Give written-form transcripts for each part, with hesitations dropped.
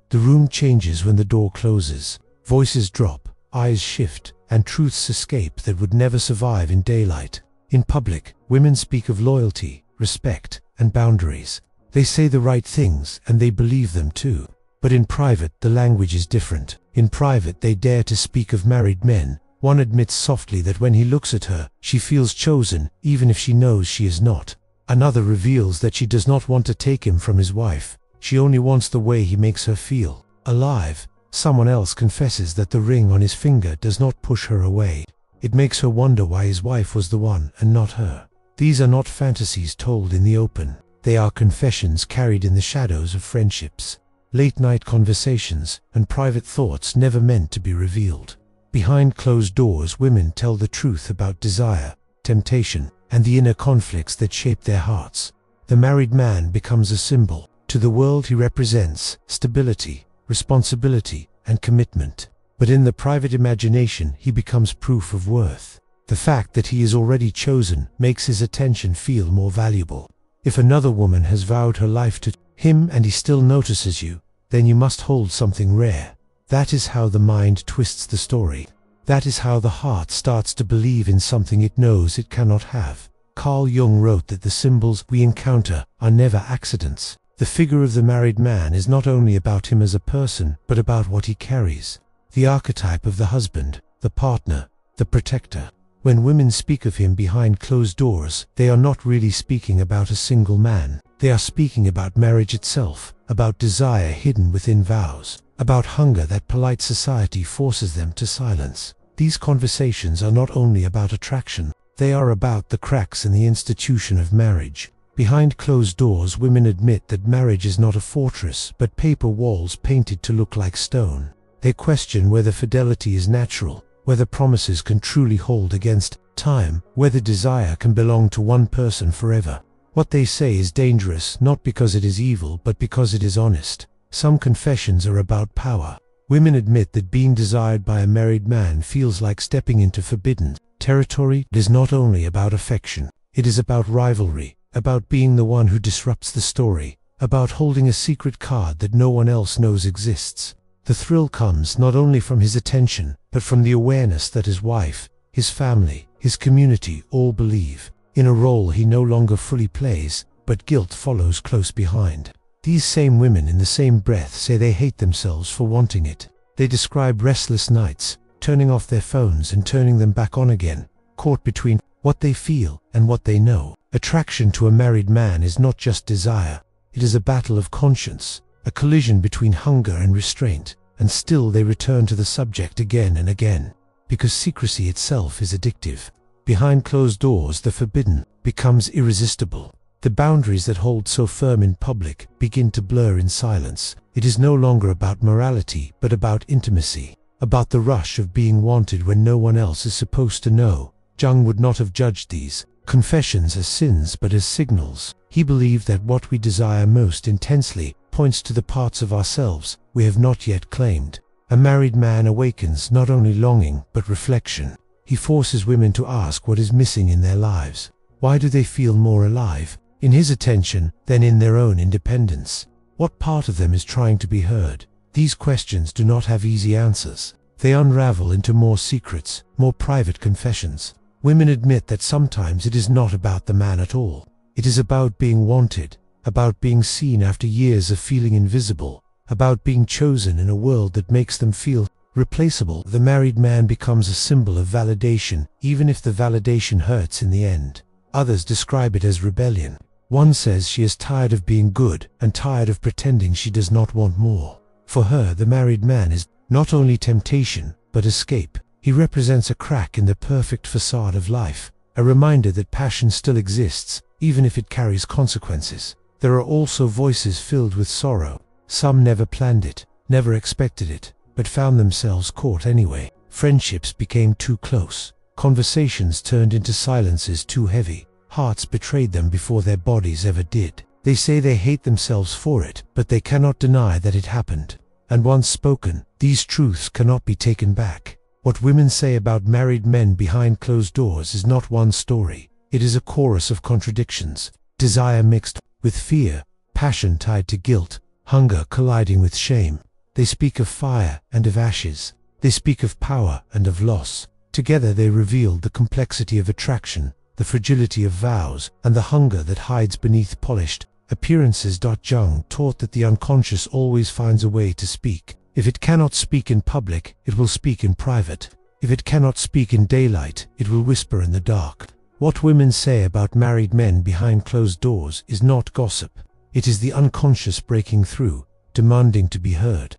The room changes when the door closes. Voices drop, eyes shift, and truths escape that would never survive in daylight. In public, women speak of loyalty, respect, and boundaries. They say the right things, and they believe them too. But in private, the language is different. In private, they dare to speak of married men. One admits softly that when he looks at her, she feels chosen, even if she knows she is not. Another reveals that she does not want to take him from his wife. She only wants the way he makes her feel alive. Someone else confesses that the ring on his finger does not push her away. It makes her wonder why his wife was the one and not her. These are not fantasies told in the open. They are confessions carried in the shadows of friendships, late-night conversations, and private thoughts never meant to be revealed. Behind closed doors, women tell the truth about desire, temptation, and the inner conflicts that shape their hearts. The married man becomes a symbol. To the world he represents stability, responsibility, and commitment. But in the private imagination he becomes proof of worth. The fact that he is already chosen makes his attention feel more valuable. If another woman has vowed her life to him and he still notices you, then you must hold something rare. That is how the mind twists the story. That is how the heart starts to believe in something it knows it cannot have. Carl Jung wrote that the symbols we encounter are never accidents. The figure of the married man is not only about him as a person, but about what he carries. The archetype of the husband, the partner, the protector. When women speak of him behind closed doors, they are not really speaking about a single man. They are speaking about marriage itself, about desire hidden within vows, about hunger that polite society forces them to silence. These conversations are not only about attraction, they are about the cracks in the institution of marriage. Behind closed doors, women admit that marriage is not a fortress, but paper walls painted to look like stone. They question whether fidelity is natural, whether promises can truly hold against time, whether desire can belong to one person forever. What they say is dangerous, not because it is evil, but because it is honest. Some confessions are about power. Women admit that being desired by a married man feels like stepping into forbidden territory. It is not only about affection. It is about rivalry, about being the one who disrupts the story, about holding a secret card that no one else knows exists. The thrill comes not only from his attention, but from the awareness that his wife, his family, his community all believe in a role he no longer fully plays, but guilt follows close behind. These same women in the same breath say they hate themselves for wanting it. They describe restless nights, turning off their phones and turning them back on again, caught between what they feel and what they know. Attraction to a married man is not just desire. It is a battle of conscience, a collision between hunger and restraint, and still they return to the subject again and again, because secrecy itself is addictive. Behind closed doors, the forbidden becomes irresistible. The boundaries that hold so firm in public begin to blur in silence. It is no longer about morality, but about intimacy, about the rush of being wanted when no one else is supposed to know. Jung would not have judged these confessions as sins but as signals. He believed that what we desire most intensely points to the parts of ourselves we have not yet claimed. A married man awakens not only longing but reflection. He forces women to ask what is missing in their lives. Why do they feel more alive in his attention than in their own independence? What part of them is trying to be heard? These questions do not have easy answers. They unravel into more secrets, more private confessions. Women admit that sometimes it is not about the man at all. It is about being wanted, about being seen after years of feeling invisible, about being chosen in a world that makes them feel replaceable. The married man becomes a symbol of validation, even if the validation hurts in the end. Others describe it as rebellion. One says she is tired of being good and tired of pretending she does not want more. For her, the married man is not only temptation, but escape. He represents a crack in the perfect facade of life, a reminder that passion still exists, even if it carries consequences. There are also voices filled with sorrow. Some never planned it, never expected it, but found themselves caught anyway. Friendships became too close. Conversations turned into silences too heavy. Hearts betrayed them before their bodies ever did. They say they hate themselves for it, but they cannot deny that it happened. And once spoken, these truths cannot be taken back. What women say about married men behind closed doors is not one story. It is a chorus of contradictions. Desire mixed with fear, passion tied to guilt, hunger colliding with shame. They speak of fire and of ashes. They speak of power and of loss. Together they revealed the complexity of attraction, the fragility of vows, and the hunger that hides beneath polished appearances. Jung taught that the unconscious always finds a way to speak. If it cannot speak in public, it will speak in private. If it cannot speak in daylight, it will whisper in the dark. What women say about married men behind closed doors is not gossip. It is the unconscious breaking through, demanding to be heard.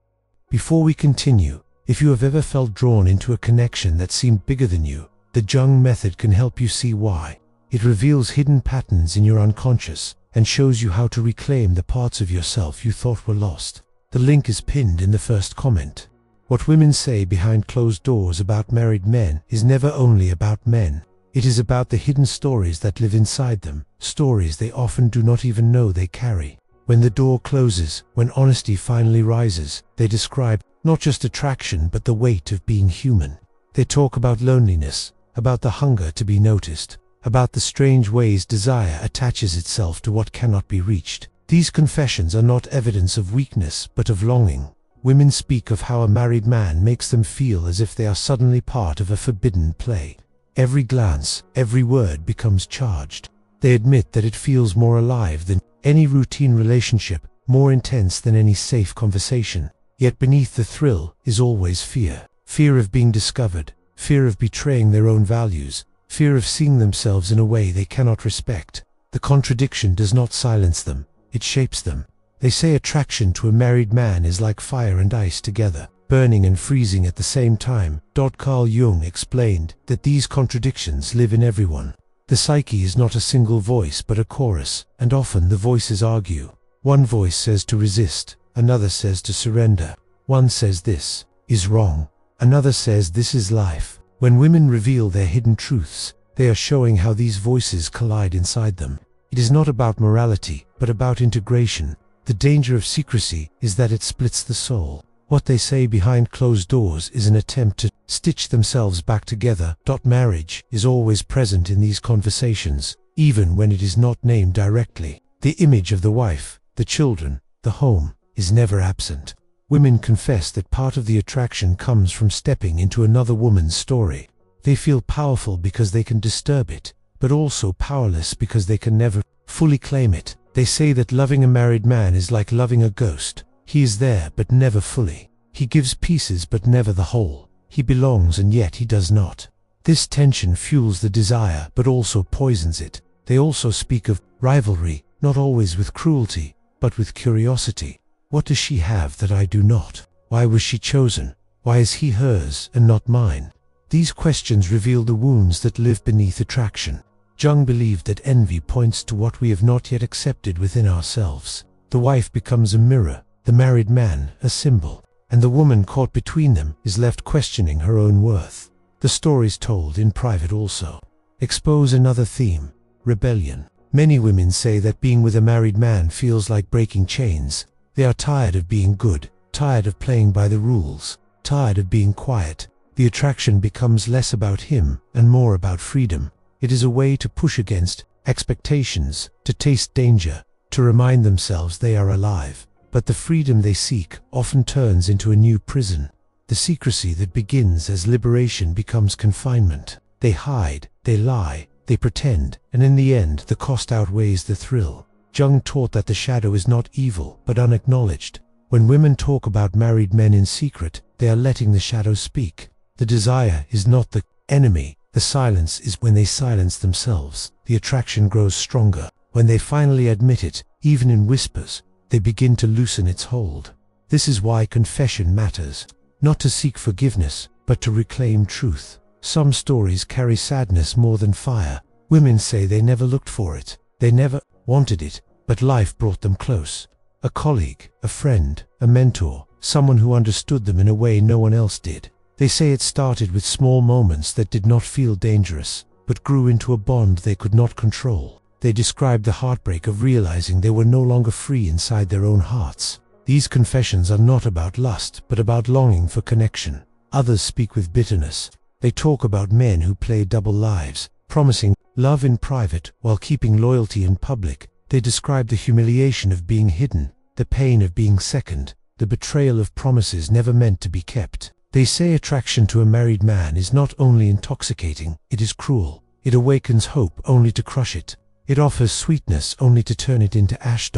Before we continue, if you have ever felt drawn into a connection that seemed bigger than you, the Jung method can help you see why. It reveals hidden patterns in your unconscious and shows you how to reclaim the parts of yourself you thought were lost. The link is pinned in the first comment. What women say behind closed doors about married men is never only about men. It is about the hidden stories that live inside them, stories they often do not even know they carry. When the door closes, when honesty finally rises, they describe not just attraction but the weight of being human. They talk about loneliness, about the hunger to be noticed, about the strange ways desire attaches itself to what cannot be reached. These confessions are not evidence of weakness but of longing. Women speak of how a married man makes them feel as if they are suddenly part of a forbidden play. Every glance, every word becomes charged. They admit that it feels more alive than any routine relationship, more intense than any safe conversation. Yet beneath the thrill is always fear. Fear of being discovered, fear of betraying their own values, fear of seeing themselves in a way they cannot respect. The contradiction does not silence them, it shapes them. They say attraction to a married man is like fire and ice together, burning and freezing at the same time. Carl Jung explained that these contradictions live in everyone. The psyche is not a single voice but a chorus, and often the voices argue. One voice says to resist, another says to surrender. One says this is wrong, another says this is life. When women reveal their hidden truths, they are showing how these voices collide inside them. It is not about morality, but about integration. The danger of secrecy is that it splits the soul. What they say behind closed doors is an attempt to stitch themselves back together. Marriage is always present in these conversations, even when it is not named directly. The image of the wife, the children, the home, is never absent. Women confess that part of the attraction comes from stepping into another woman's story. They feel powerful because they can disturb it, but also powerless because they can never fully claim it. They say that loving a married man is like loving a ghost. He is there but never fully. He gives pieces but never the whole. He belongs and yet he does not. This tension fuels the desire but also poisons it. They also speak of rivalry, not always with cruelty, but with curiosity. What does she have that I do not? Why was she chosen? Why is he hers and not mine? These questions reveal the wounds that live beneath attraction. Jung believed that envy points to what we have not yet accepted within ourselves. The wife becomes a mirror, the married man a symbol, and the woman caught between them is left questioning her own worth. The stories told in private also expose another theme: rebellion. Many women say that being with a married man feels like breaking chains. They are tired of being good, tired of playing by the rules, tired of being quiet. The attraction becomes less about him and more about freedom. It is a way to push against expectations, to taste danger, to remind themselves they are alive. But the freedom they seek often turns into a new prison. The secrecy that begins as liberation becomes confinement. They hide, they lie, they pretend, and in the end the cost outweighs the thrill. Jung taught that the shadow is not evil, but unacknowledged. When women talk about married men in secret, they are letting the shadow speak. The desire is not the enemy. The silence is when they silence themselves. The attraction grows stronger. When they finally admit it, even in whispers, they begin to loosen its hold. This is why confession matters. Not to seek forgiveness, but to reclaim truth. Some stories carry sadness more than fire. Women say they never looked for it. They never wanted it, but life brought them close. A colleague, a friend, a mentor, someone who understood them in a way no one else did. They say it started with small moments that did not feel dangerous, but grew into a bond they could not control. They described the heartbreak of realizing they were no longer free inside their own hearts. These confessions are not about lust, but about longing for connection. Others speak with bitterness. They talk about men who play double lives, promising love in private while keeping loyalty in public. They describe the humiliation of being hidden, the pain of being second, the betrayal of promises never meant to be kept. They say attraction to a married man is not only intoxicating, it is cruel. It awakens hope only to crush it. It offers sweetness only to turn it into ash.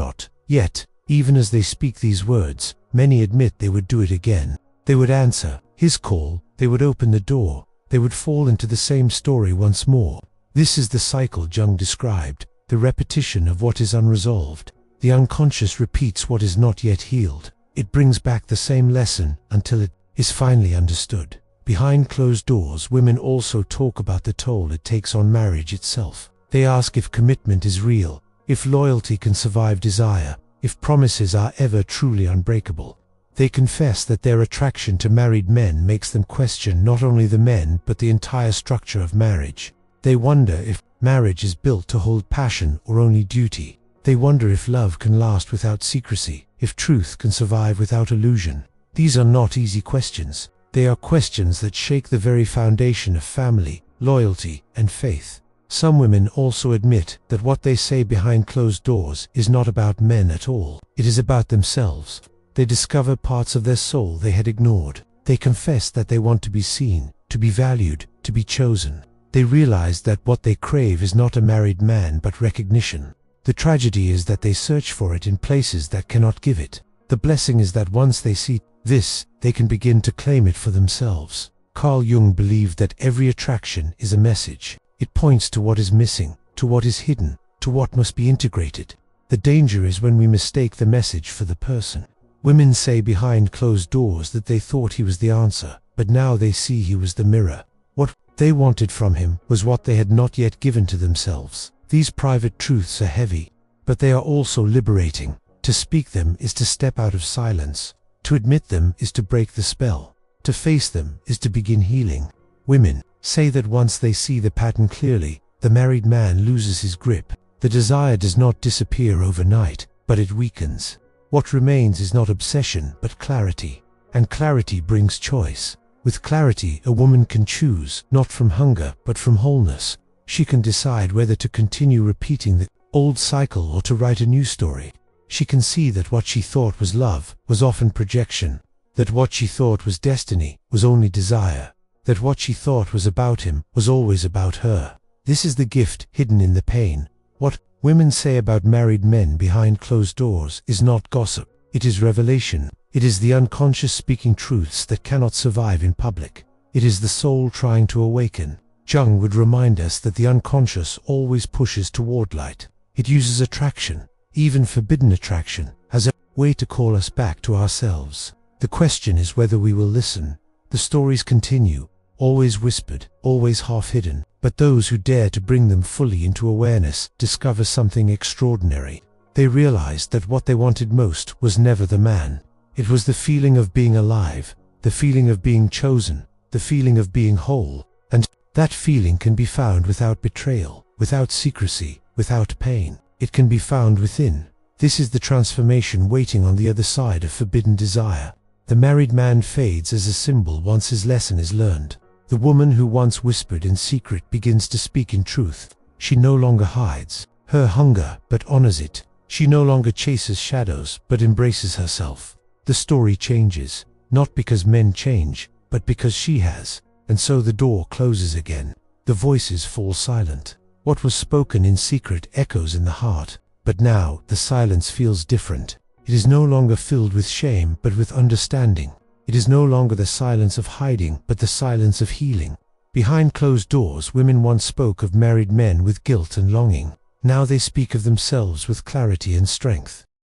Yet, even as they speak these words, many admit they would do it again. They would answer his call, they would open the door, they would fall into the same story once more. This is the cycle Jung described, the repetition of what is unresolved. The unconscious repeats what is not yet healed. It brings back the same lesson until it is finally understood. Behind closed doors, women also talk about the toll it takes on marriage itself. They ask if commitment is real, if loyalty can survive desire, if promises are ever truly unbreakable. They confess that their attraction to married men makes them question not only the men but the entire structure of marriage. They wonder if marriage is built to hold passion or only duty. They wonder if love can last without secrecy, if truth can survive without illusion. These are not easy questions. They are questions that shake the very foundation of family, loyalty, and faith. Some women also admit that what they say behind closed doors is not about men at all. It is about themselves. They discover parts of their soul they had ignored. They confess that they want to be seen, to be valued, to be chosen. They realize that what they crave is not a married man but recognition. The tragedy is that they search for it in places that cannot give it. The blessing is that once they see this, they can begin to claim it for themselves. Carl Jung believed that every attraction is a message. It points to what is missing, to what is hidden, to what must be integrated. The danger is when we mistake the message for the person. Women say behind closed doors that they thought he was the answer, but now they see he was the mirror. What they wanted from him was what they had not yet given to themselves. These private truths are heavy, but they are also liberating. To speak them is to step out of silence. To admit them is to break the spell. To face them is to begin healing. Women say that once they see the pattern clearly, the married man loses his grip. The desire does not disappear overnight, but it weakens. What remains is not obsession, but clarity. And clarity brings choice. With clarity, a woman can choose, not from hunger, but from wholeness. She can decide whether to continue repeating the old cycle or to write a new story. She can see that what she thought was love was often projection, that what she thought was destiny was only desire, that what she thought was about him was always about her. This is the gift hidden in the pain. What women say about married men behind closed doors is not gossip. It is revelation. It is the unconscious speaking truths that cannot survive in public. It is the soul trying to awaken. Jung would remind us that the unconscious always pushes toward light. It uses attraction, even forbidden attraction, as a way to call us back to ourselves. The question is whether we will listen. The stories continue, always whispered, always half-hidden, but those who dare to bring them fully into awareness discover something extraordinary. They realize that what they wanted most was never the man. It was the feeling of being alive, the feeling of being chosen, the feeling of being whole, and that feeling can be found without betrayal, without secrecy, without pain. It can be found within. This is the transformation waiting on the other side of forbidden desire. The married man fades as a symbol once his lesson is learned. The woman who once whispered in secret begins to speak in truth. She no longer hides her hunger, but honors it. She no longer chases shadows, but embraces herself. The story changes, not because men change, but because she has. And so the door closes again. The voices fall silent. What was spoken in secret echoes in the heart. But now the silence feels different. It is no longer filled with shame, but with understanding. It is no longer the silence of hiding, but the silence of healing. Behind closed doors, women once spoke of married men with guilt and longing. Now they speak of themselves with clarity and strength.